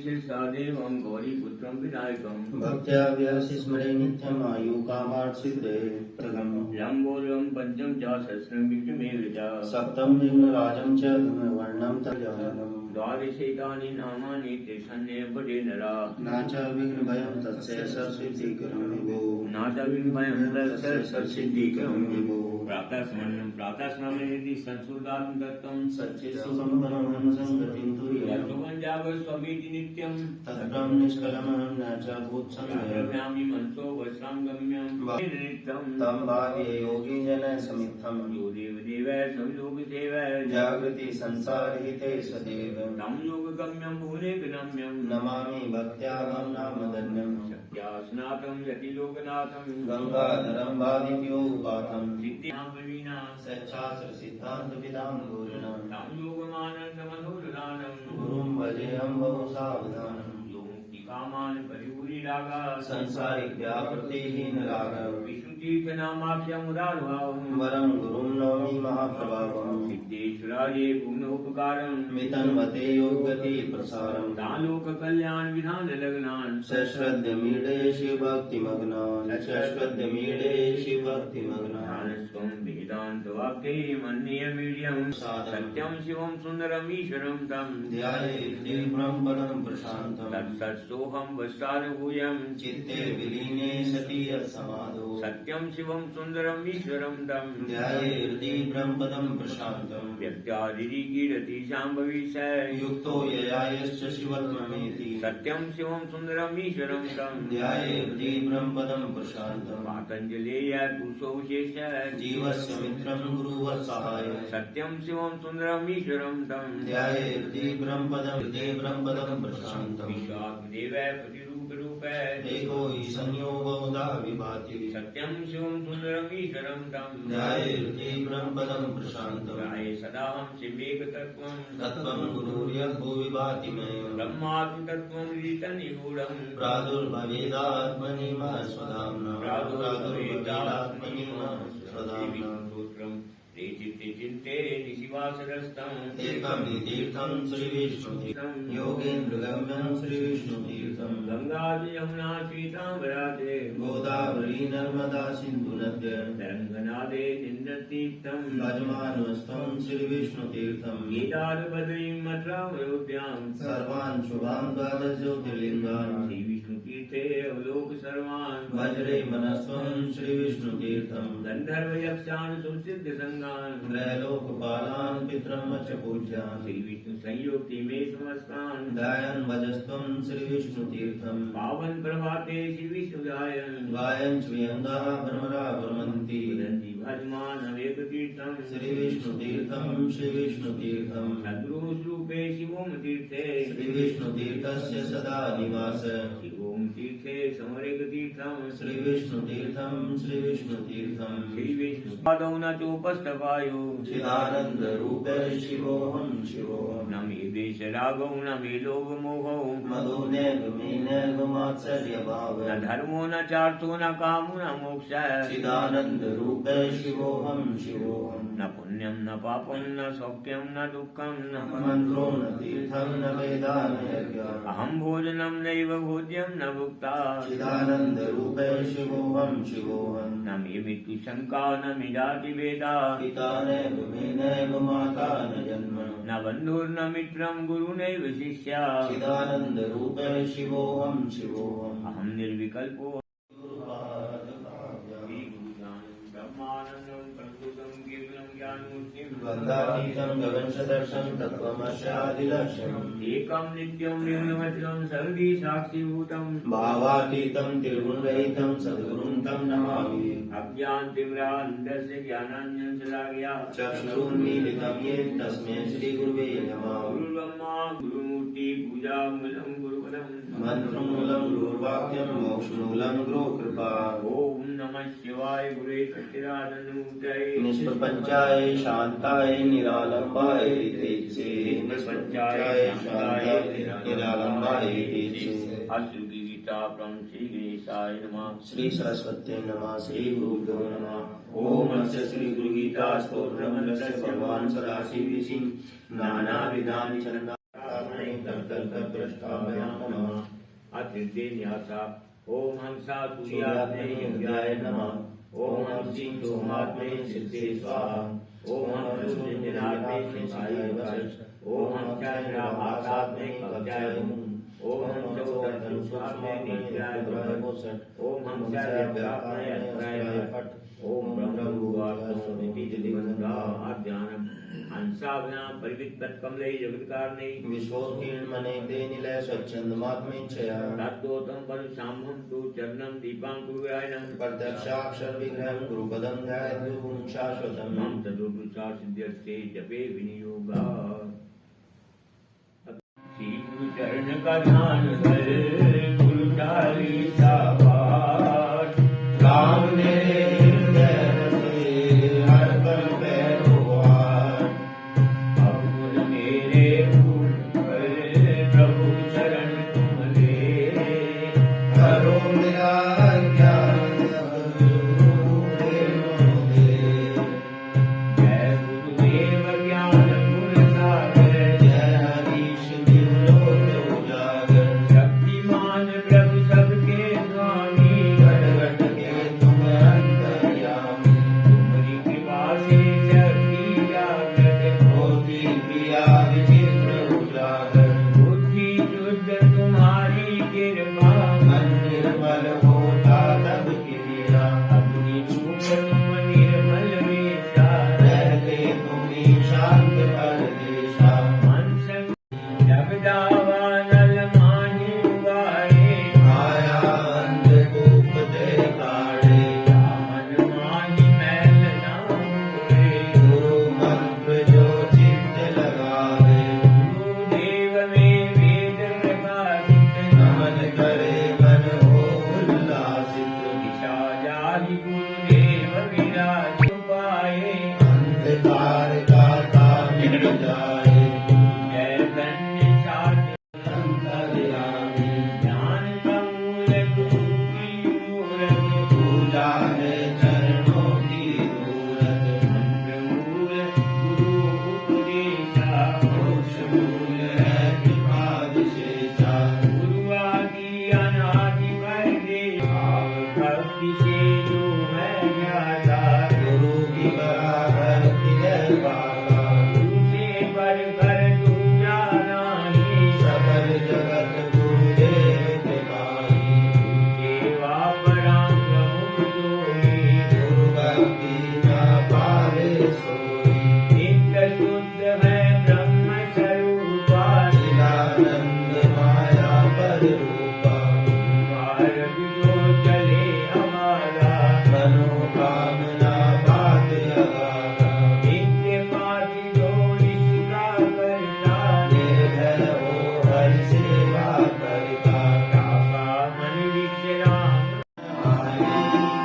शिष्यादेवं गौरीपुत्रं विनायकं भक्त्या व्यसि स्मरे नित्यम् आयुकामार्थिते प्रगम् लम्बोदरं पञ्चम च सहस्रं विष्णुमेव च सप्तं विघ्नराजं च धूम्रवर्णं तर्जनम् द्वादशैतानि नामानि तेषान्येव पठे नरा न च विघ्नभयं तस्य सर्वसिद्धिकरं विभो न च विघ्नभयं तस्य सर्वसिद्धिकरं विभो प्रातस्मरणेति संस्कृतात् दत्तं सच्चित्सुखं संगतिं तुर्यम् स्वमीति नित्यं तद्ब्रह्म निष्कलमं न च भूत्संगम् प्रज्ञामि मनसो वश्रां गम्यं नित्यं तं भाव्ये योगी जन समिद्धम् यो देवदेवः संयोगसेवः जागृति संसारहिते सदैव तं योगगम्यं भुवनेकगम्यं नमामि भक्त्याहं नामधन्यम् शक्त्या स्नातं यतिलोकनाथं गंगाधरं भावित्योपातं सिद्धिं प्रवीणा सच्चास्त्र सिद्धांत विदां गुरुणां तं योगमानन्दमनोरदानं गुरुं भजेऽहं बहु सावधानम् यो मुक्तिकामान् परिपूरिरागा संसारिक व्यापृतिहीन रागम् विष्णुतीर्थनामाख्यमुदारभावं वरं गुरुं नौमि महाप्रभावम् सिद्धेश्वराये पुण्योपकारं मितन्वते योगति प्रसारम् तालोककल्याण विधान लग्नान् सश्रद्धमीडे शिवभक्तिमग्नान् सश्रद्धमीडे शिवभक्तिमग्नान् ध्यानस्त्वं वेदान्तवाक्ये मन्यमीड्यं सत्यं शिवं सुन्दरम् ईश्वरं तं ध्याये ब्रह्मपदं प्रशान्तम् तत्सत्सोऽहं वत्सानुभूयं चित्ते विलीने सति यत्समाधौ सत्यं शिवं सुन्दरम् ईश्वरं तं ध्याये हृदि ब्रह्मपदं प्रशान्तम् व्यक्त्यादिकीरति शाम्भवी स युक्तो ययायश्च शिवत्वमेति सत्यं शिवं सुन्दरम् ईश्वरं तं ध्याये हृदि ब्रह्मपदं प्रशान्तम् पातञ्जलेय पुरुषोशेष जीवस्य मित्रं गुरुवत्सहाय सत्यं शिवं सुन्दरम् ईश्वरं तं ध्याये हृदि ब्रह्मपदं प्रशान्तम् विश्वात्मदेव प्रतिरूपरूप एको हि संयो बहुधा विभाति सत्यं शिवं सुन्दरम् ईश्वरं तं ध्याये हृदि ब्रह्मपदं प्रशान्तम् ध्याये सदाहं शिवेकतत्त्वं तत्त्वं गुरुर्यः भुवि भाति मे ब्रह्मात्मतत्त्वं विदितनिगूढं प्रादुर्भवेदात्मनि स्वधाम्ना प्रादुर्भवेदात्मनि स्वधाम्ना सूत्रं ते चित्ते चिन्ते निशिवासरस्तं एकं तीर्थं श्रीविष्णुतीर्थं योगेन्द्रगम्यं श्रीविष्णुतीर्थं गंगादि यमुना श्वेताम्बराते गोदावरी नर्मदा सिन्धु नद्य तरङ्गनादे निन्द्रतीर्थं भजमानस्त्वं श्रीविष्णुतीर्थं केदारबद्रीं मथुरामयोध्यां सर्वान् शुभान् द्वादश ज्योतिर्लिङ्गान् श्रीविष्णुतीर्थे अवलोक सर्वान् वज्रे मनस्त्वं श्रीविष्णुतीर्थं गन्धर्वयक्षान् सुसिद्धसङ्गान् त्रैलोकपालान् पितरं च पूज्यान् श्रीविष्णुसंयोक्ति मे समस्तान् गायन् भजस्त्वं श्रीविष्णुतीर्थं पावन प्रभाते श्रीविष्णुदायन् गायन् श्रियङ्गाः भ्रमरा भ्रमन्ति वदन्ति भजमान् अवेकतीर्थं श्रीविष्णुतीर्थं श्रीविष्णुतीर्थं सद्गुरुस्वरूपे शिवोमतीर्थे श्रीविष्णुतीर्थस्य सदा निवास शिवोमतीर्थे समरेकतीर्थं श्रीविष्णुतीर्थं श्रीविष्णुतीर्थं श्रीविष्णुपादौ न चोपस्तपायो चिदानन्दरूप शिवोऽहं शिवोऽहं न मे देशरागौ न मे लोभमोहौ मदो नैगमात्सर्यभाव न धर्मो न चार्थो न कामो न मोक्षः चिदानन्दरूप शिवोऽहं शिवोऽहं न पुण्यं न पापं न सौख्यं न दुःखं न मन्त्रो न तीर्थं न वेदा न यज्ञः अहं भोजनं नैव भोज्यं न भुक्ता चिदानन्दरूप शिवोऽहं शिवोऽहं न मे मृत्युशङ्का न मे जातिभेदा पिता नैव मे नैव माता न जन्म न बन्धुर्न मित्रं गुरुनैव शिष्या चिदानन्दरूप शिवोऽहं शिवोऽहम् अहं निर्विकल्पो वन्दातीतं गगनसदृशं तत्त्वमस्यादिलक्ष्यम् एकं नित्यं निर्मलमचलं सर्वदी साक्षीभूतं भावातीतं त्रिगुणरहितं सद्गुरुं तं नमामि अज्ञानतिम्रान्धस्य ज्ञानाञ्जनशलाकया चक्षुरुन्मीलितं येन तस्मै श्रीगुरुवे नमः गुरुब्रह्मा गुरुमूर्ति पूजामूलं गुरुपदम् मन्त्रमूलं गुरुर्वाक्यं मोक्षमूलं गुरुकृपा ओम नमः शिवाय गुरे सच्चिदानन्दमूर्तये निष्प्रपञ्चाय शान्ताय निरालम्बाय तेजसे निष्प्रपञ्चाय शान्ताय निरालम्बाय तेजसे अश्रुगीताप्रं श्रीगणेशाय नमः श्री सरस्वत्यै नमः श्री गुरुभ्यो नमः ओम अस्य श्री गुरुगीता स्तोत्रमस्य भगवान् सदाशिवऋषि नानाविधानि छन्दानि कल्पपृष्ठाभ्यां नमः। अत्रिदेन्यासा ओम हंसा सूर्यात्मे यज्ञाय नमः। ओम हंसी सोमात्मे सिद्धे स्वाहा। ओम हम सूर्यजनात्मे शिवाय वश। ओम हम चंद्रभासात्मे कवचाय हुम। ओम हम चौदर्शुष्वात्मे नित्याय वश। ओम हम सर्वव्याप्तये अत्राय फट। ओम ब्रह्मभुवास्मृति जलिवन्दा ज्ञानम हंसाभ्याम परिवित्त कमले जगत्कारणे विश्वोत्कीर्णमने ते निलय स्वच्छंदमात्मेच्छया तद्गोतम परशाम्भं तु चरणं दीपांकुरायणं प्रत्यक्षाक्षर विग्रहं गुरुपदं ध्यायतु शाश्वतम् मम तदुपसा सिद्ध्यर्थे जपे विनियोगा श्री गुरु चरण का ध्यान कर गुरु चालीसा पाठ राम मेरे हृदय रसे हर पल पैरो हार। अब गुण मेरे भूल पर प्रभु शरण तुम ले करो मेरा ज्ञान सब पूरे मोह दे। जय गुरुदेव ज्ञान गुण सागर जय हरीश दिवलोक उजागर। शक्तिमान प्रभु सबके स्वामी घट घट के तुम अंतर्यामी। तुम्हारी कृपा से शक्ति जागृत होती क्रिया विचित्र उजागर। बुद्धि शुद्ध तुम्हारी कृपा मन निर्मल होता तब क्रिया। अपनी रूप तुम निर्मल वेशा रहते तुम्ही शांत परदेशा। मन संग जगदावानल माही उगाए आया अंधकूप देखाड़े। मन माही मैल ना हुए गुरु मंत्र जो चित्त लगावे। गुरुदेव में वेद प्रकाशित नमन करे मन हो उल्लासित। दिशा जाहि गुरुदेव विराज पाए अंधकार का मिट जाए। चैतन्य शास्त्र अंतर्यामी ज्ञान का मूल गुरु की मूरत पूजा है चरणों की मूरत। मंत्र मूल गुरु उपदेशा मोक्ष मूल है कृपा विशेषा। गुरु आदि अनादि वैदे भाव भक्ति से जो है ज्ञाता गुरु की बराबर हृदय वाला। गुरु से बढ़कर दूजा नहीं सकल जगत गुरुदेव के माही। सेवा परांग मुख जोई गुरु भक्ति न पावे सोई। नित्य शुद्ध है ब्रह्म स्वरूपा चिदानंद माया पर रूपा। मार्ग जो चले हमारा मनोकामना बात अगाधा। नित्य पाति जो इसका करता निर्भय हो हरि सेवा करता। राखा मन विश्राम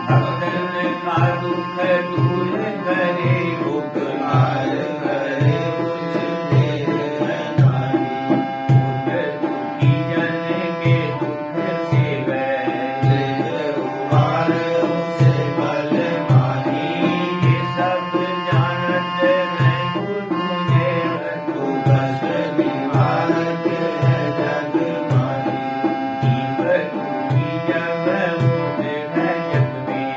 भक्तन का दुख दूर करे उपकार करे कुछ देर है नारी। दुखी जन के दुख से वह देख उबार उसे बल माही। ये सब जानत मैं गुरुदेव तू कष्ट निवारक है जग माही। जीव दुखी जब मुझ है जग में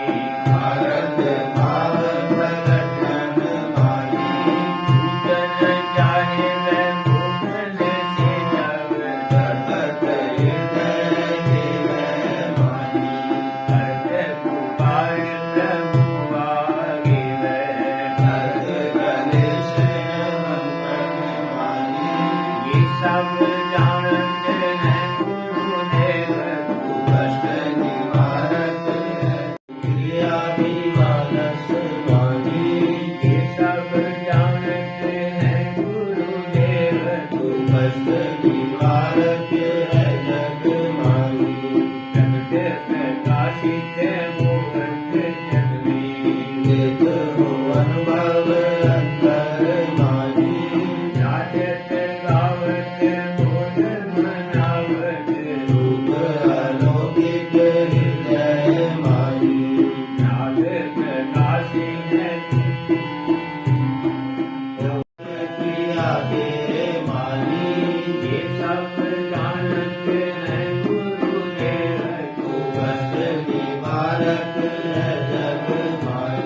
भारत भाव प्रगट जन माही। छूटन चाहे मैं भूखन से जग प्रकट हृदय देवै माही। करते पुकार प्रभु आगे वह अर्थ गणेश मंगल माही। ये सब जानत है गुरुदेव तू कष्ट निवारक है क्रिया भी मानस माही। ये सब जानत है गुरुदेव तू कष्ट निवारक है जग माही। जगत प्रकाशित मूर्त जग में देख हो अनुभव अंतर माही। नाचत गावत मोद मनावत रूप अलौकिक हृदय माही। नाद प्रकाशित क्रिया के माही। ये सब है जग माई।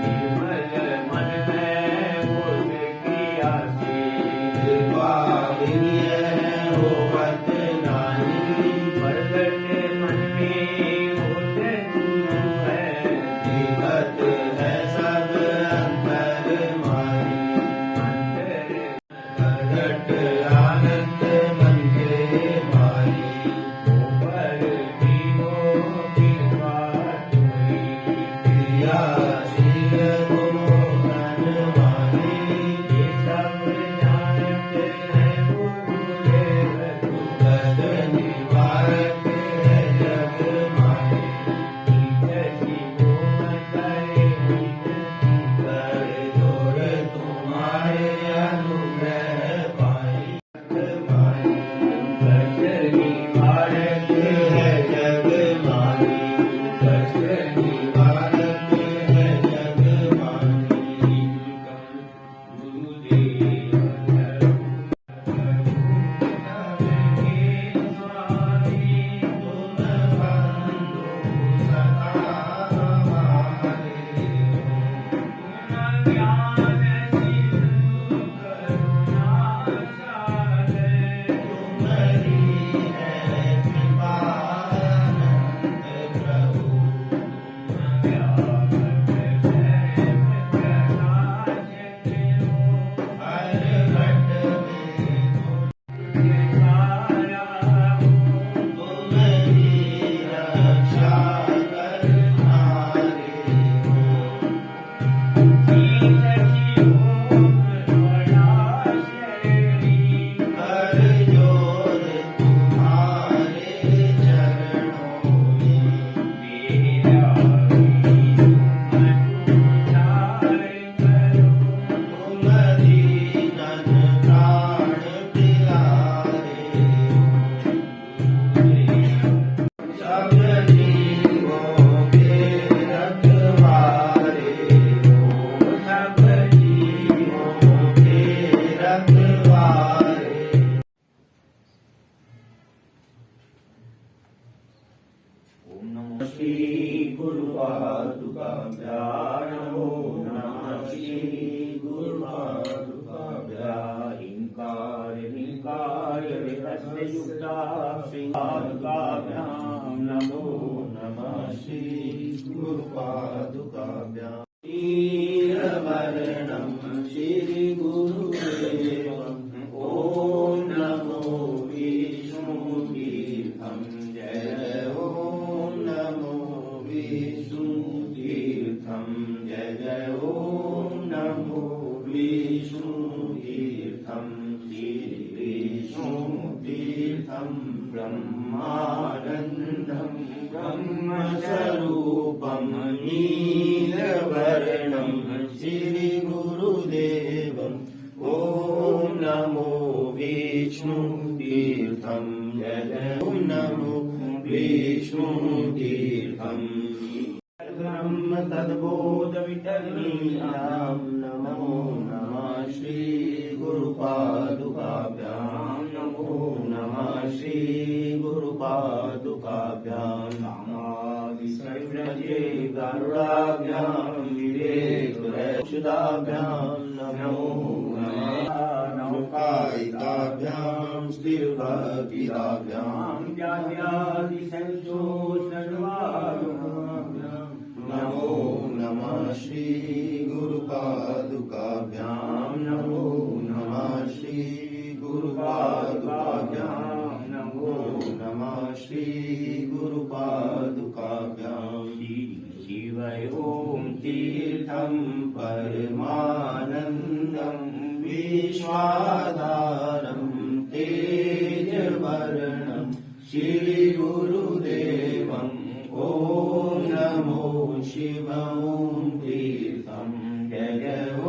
निर्मल मन में बोध किया से कृपा विनय होवत नाहीं। प्रगट मन में होत गुरु है दिखत है सब अंतर माई। अंतर प्रगट आनंद मन के माई। ऊपर जीवो कृपा तुई क्रियाशील गुणोधन माही। ये सब जानत है गुरुदेव तू कष्ट निवारक है जग माही। जैसी कोमल करे विनती कर जोर तुम्हारे अनुग्रह पाई। माई कष्ट निवारक है जग माही। कष्ट निवारक है जग माही। तुम बंधु सदा हमारे। तुम्हारी है कृपा अनंत प्रभु। हर घट में तुम्हारी रक्षा करनारे हो। कर जोर तुम्हारे चरणों में। तुम दीनन प्राण प्यारे हो। सब जीवों के रखवारे हो। सब जीवों के रखवारे। ओम नमो श्री गुरु पादुकाभ्याम। ओम नमः श्री गुरु पादुकाभ्याम। हिंकार हिंकार विहस्युक्ता श्रीपादुकाभ्यां नमो नमः श्री गुरु पादुकाभ्याम। शीलवर्णं श्री गुरुदेवम्। ओम नमो विष्णुतीर्थं जय। ओम नमो विष्णुतीर्थं जय। ओम नमो विष्णुतीर्थं श्री विष्णुतीर्थं ब्रह्मानन्दं ब्रह्मस्वरूपं नीलवर्णं श्रीगुरुदेवम्। ॐ नमो विष्णुतीर्थं जय। ॐ नमो विष्णुतीर्थं ब्रह्म तद्बोध विठलीनां। नमो नमः श्री गुरु पादुकाभ्यां। नमो नमः श्री गुरु पादुकाभ्यां। नामादिसंव्रजे गरुडाभ्यां विवेकरक्षदाभ्यां। नमो नमः नौकायिताभ्यां स्थिरभक्तिदाभ्यां। नमो नमः श्री गुरु पादुकाभ्यां। नमो नमः श्री गुरु पादुकाभ्यां। नमो नमः श्री गुरु पादुकाभ्यां। शिवय ओम तीर्थं परमानन्दं विश्वाधारं तेजवर्णं श्रीगुरुदेवम्। ॐ नमो शिव। ॐ तीर्थं जय। ॐ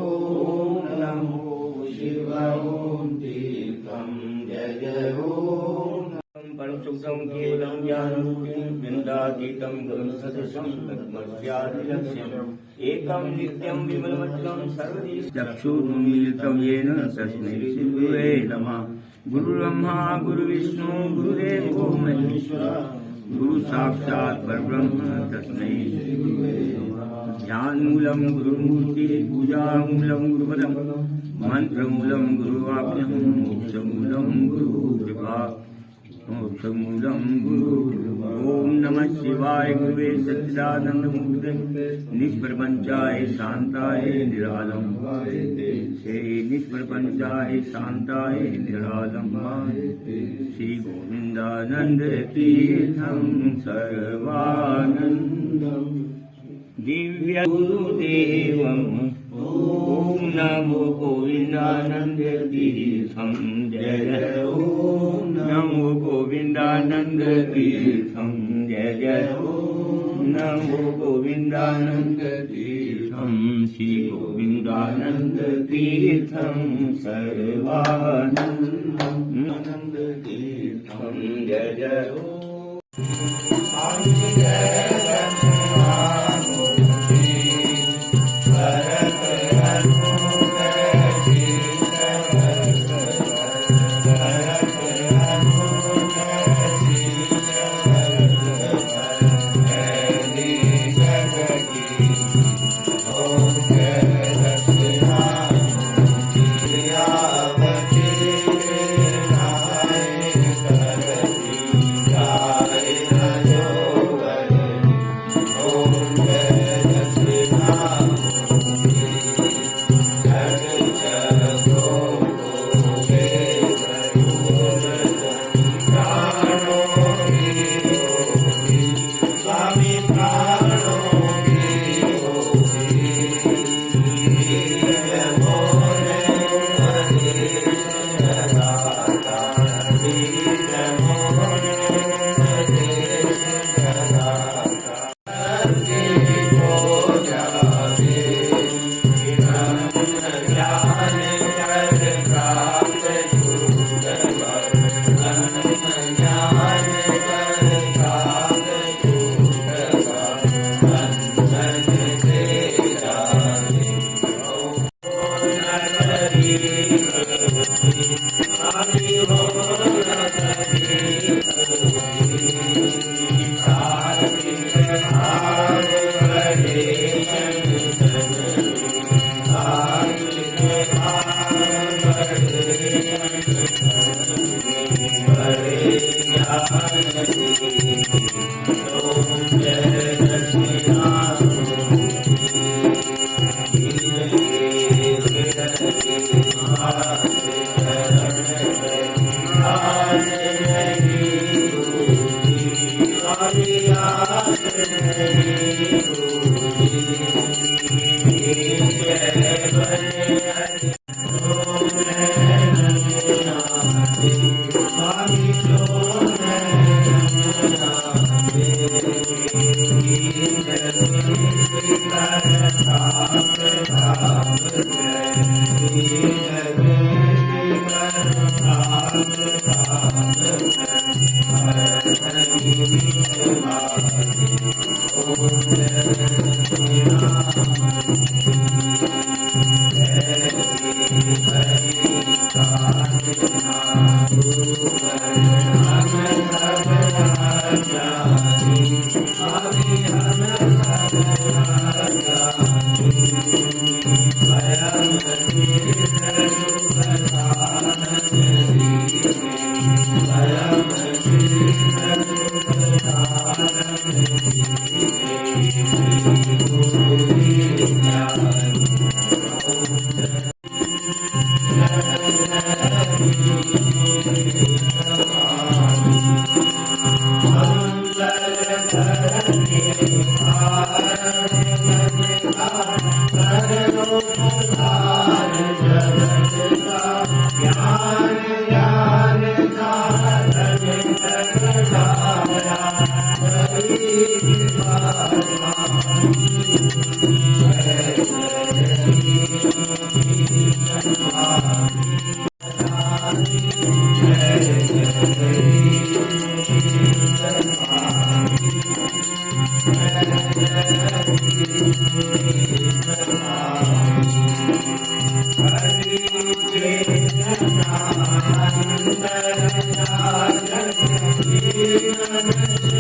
नमो शिव। ॐ तीर्थं जय। ॐ परमसुखं केवलं ज्ञानरूपिणं वृन्दातीतं गुरुसदृशं तत्त्वस्यादिलक्ष्यम् एकं नित्यं विमलमचलं सर्वदि चक्षुरुन्मीलितं येन तस्मै श्रीगुरुवे नमः। गुरुब्रह्मा गुरुविष्णु गुरुदेवो महेश्वरः। गुरु साक्षात् परब्रह्म तस्मै ज्ञानमूलं गुरुमूर्ति पूजामूलं गुरुपदं मंत्रमूलं गुरुवाक्यं मोक्षमूलं गुरुकृपा मोक्षमूलं गुरु। ओम नमः शिवाय गुरुवे सच्चिदानंदमूर्ते निष्प्रपंचाय शांताय निरालम श्री निष्प्रपंचाय शांताय निरालम श्री गोविंदानंद तीर्थं सर्वानंदम दिव्य गुरुदेवम ओम नमो गोविंदानंद तीर्थं जय जय ओम नमो गोविंदानंद तीर्थं जय जय ओम नमो गोविंदानंद तीर्थं श्री गोविंदानंद तीर्थं सर्वानंदम आनंद तीर्थं जय जय ओम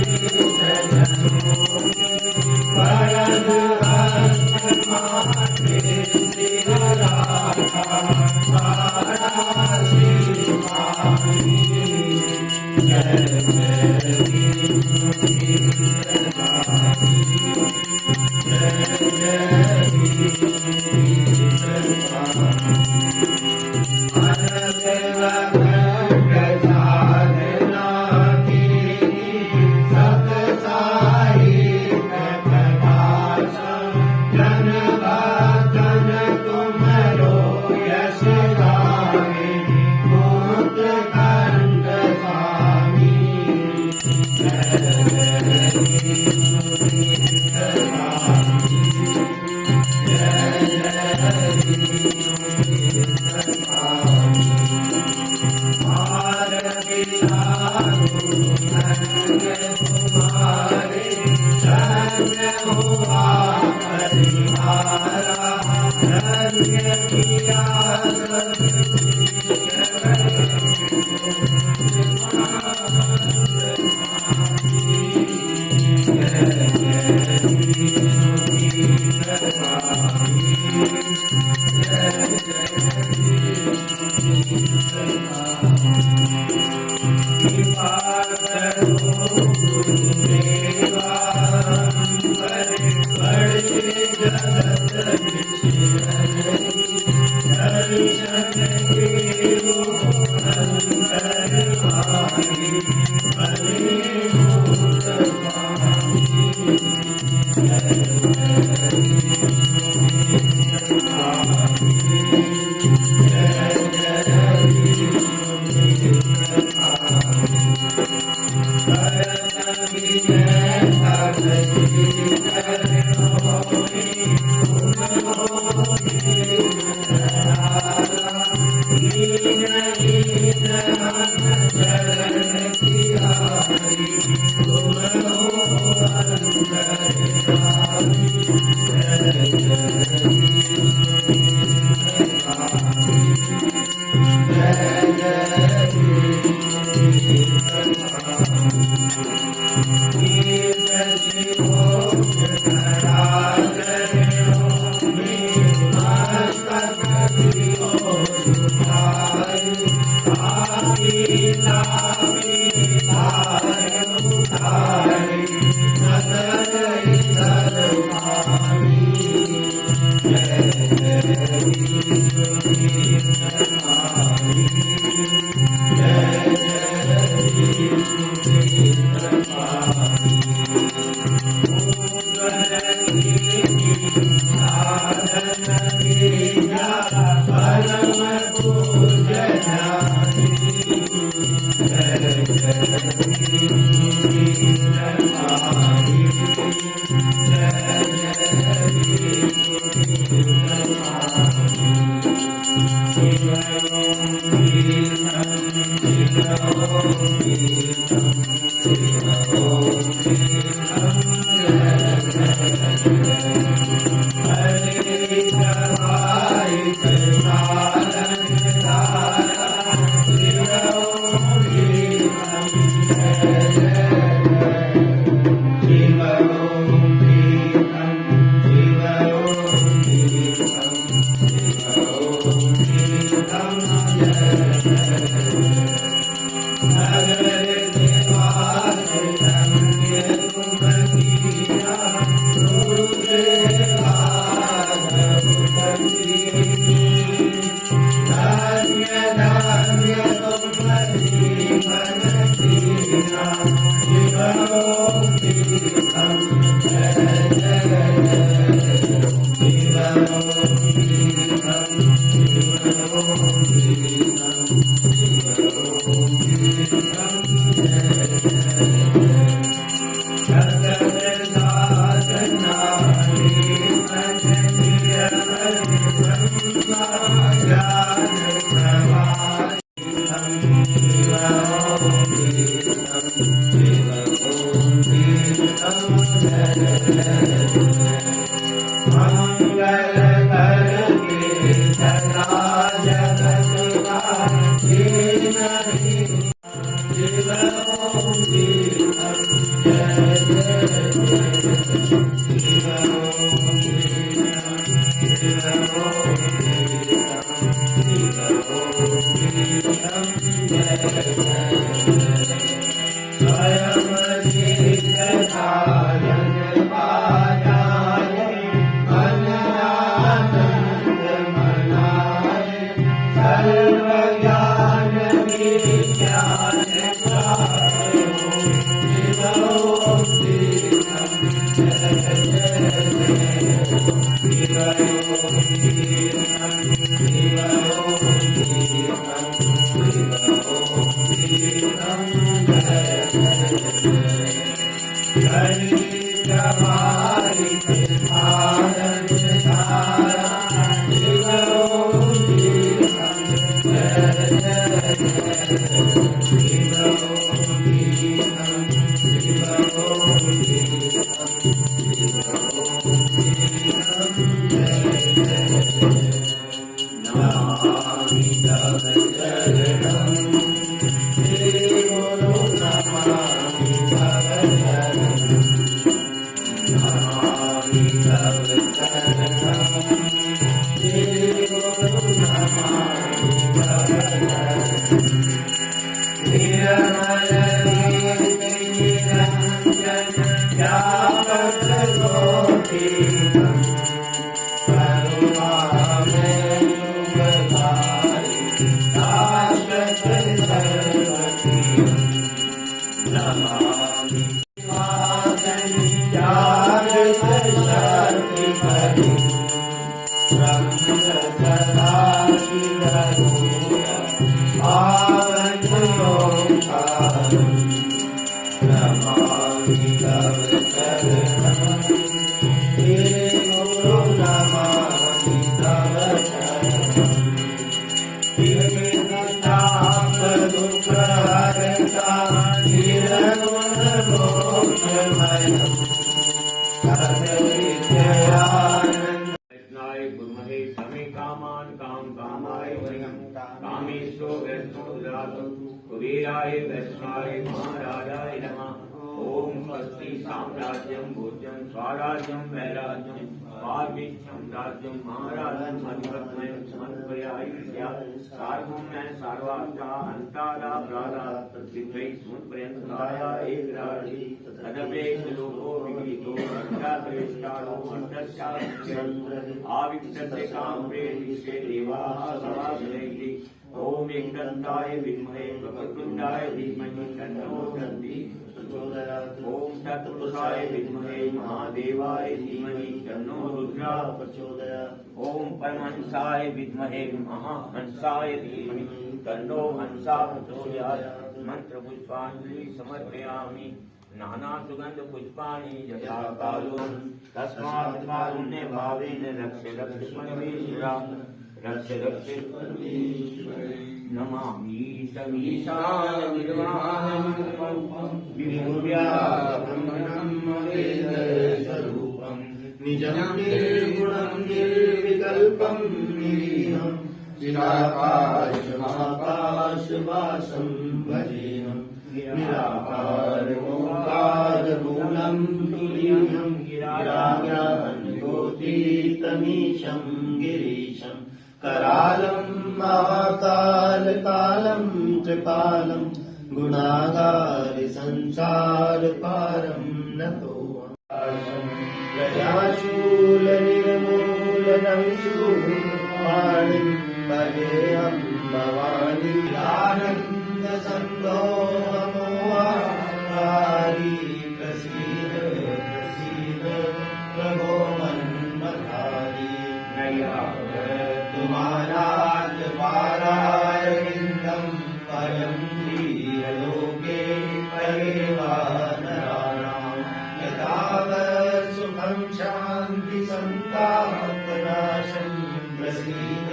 Hare जय कृष्णाय कुर्महे समे कामान् कामाय वयं कामेश्वरो वैष्णो ददातु कुबेराय वैष्णाय महाराजाय नमः। ओम स्वस्ति साम्राज्यं भोज्यं स्वराज्यं वैराज्यं पारमेष्ठ्यं राज्यं महाराजं मन्मथमयं समर्पयामि सार्वभौमः सर्वार्था अन्तादा प्रादा सिद्धै सुपर्यन्ताया एकराजी तदपे लोको विहितो अर्थाश्रेष्ठारो अर्थस्यास्य आविष्टस्य काम्रे विश्वे देवाः सभासयन्ति। ओम एकदन्ताय विद्महे वक्रतुण्डाय धीमहि तन्नो दन्ति प्रचोदयात्। ओम तत्पुरुषाय विद्महे महादेवाय धीमहि तन्नो रुद्रः प्रचोदयात्। ओम परमहंसाय विद्महे महाहंसाय धीमहि तन्नो हंसः प्रचोदयात्। मंत्र पुष्पांजलि समर्पयामि। नाना सुगंध पुष्पाणि यथा कालोन तस्मात् कारुण्य भावेन रक्ष रक्ष परमेश्वरा रक्ष रक्ष नमामि समीशान निर्वाणं विभूव्याब्रह्मणं वेद स्वरूपं निजं निर्गुणं निर्विकल्पं निरीहं चिराकाशमाकाशवासं भजेहं निराकारमूलं तुरीयं गिराज्ञानज्योतितमीशं गिरीशं करालं महाकालकालं त्रिकालं गुणागार संसारपारं नतोऽहं प्रजाशूलनिर्मूलनं शूलपाणिं भजेऽहं भवानी आनन्दसन्दोहमोहारी प्रसीद प्रसीद प्रभो मन्मथारी नया तुम्हाराज पारायणं परं धीरलोके परिवानराणां यथावत् सुखं शान्ति सन्तापनाशं प्रसीद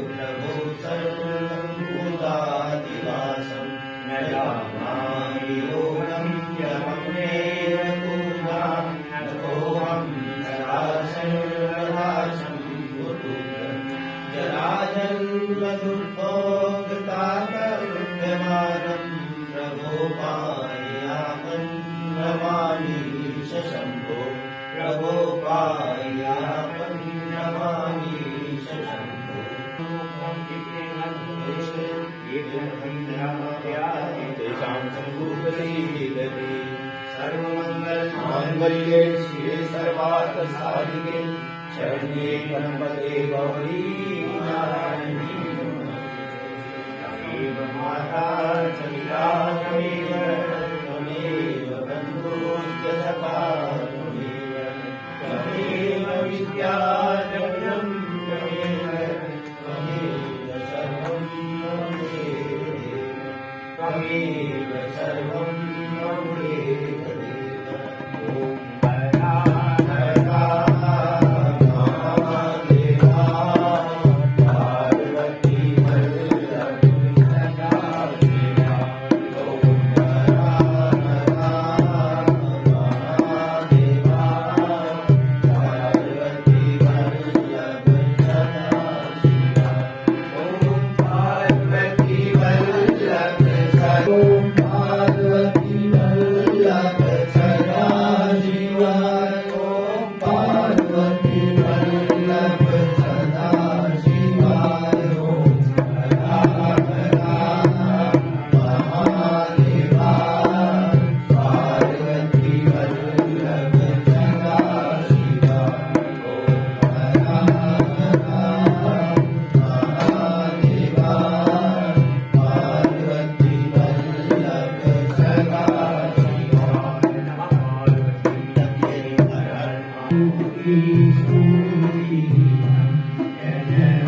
प्रभो सर्वभूतादिवासं न जानामि योगं यममेव पूजां नतोऽहं सदाशर्वदाशं जराजन्मदुर्भोगतापविद्यमानं प्रभो पायामं नमामि शम्भो प्रभो पायामं नमामि शम्भो। तेषां सम्भूतसीदते सर्वमङ्गलमाङ्गल्ये शिवे सर्वार्थसाधिके शरण्ये त्र्यम्बके गौरी नारायणी त्वमेव माता च पिता त्वमेव बन्धुश्च सखा त्वमेव त्वमेव सर्वं त्वमेव Thank you.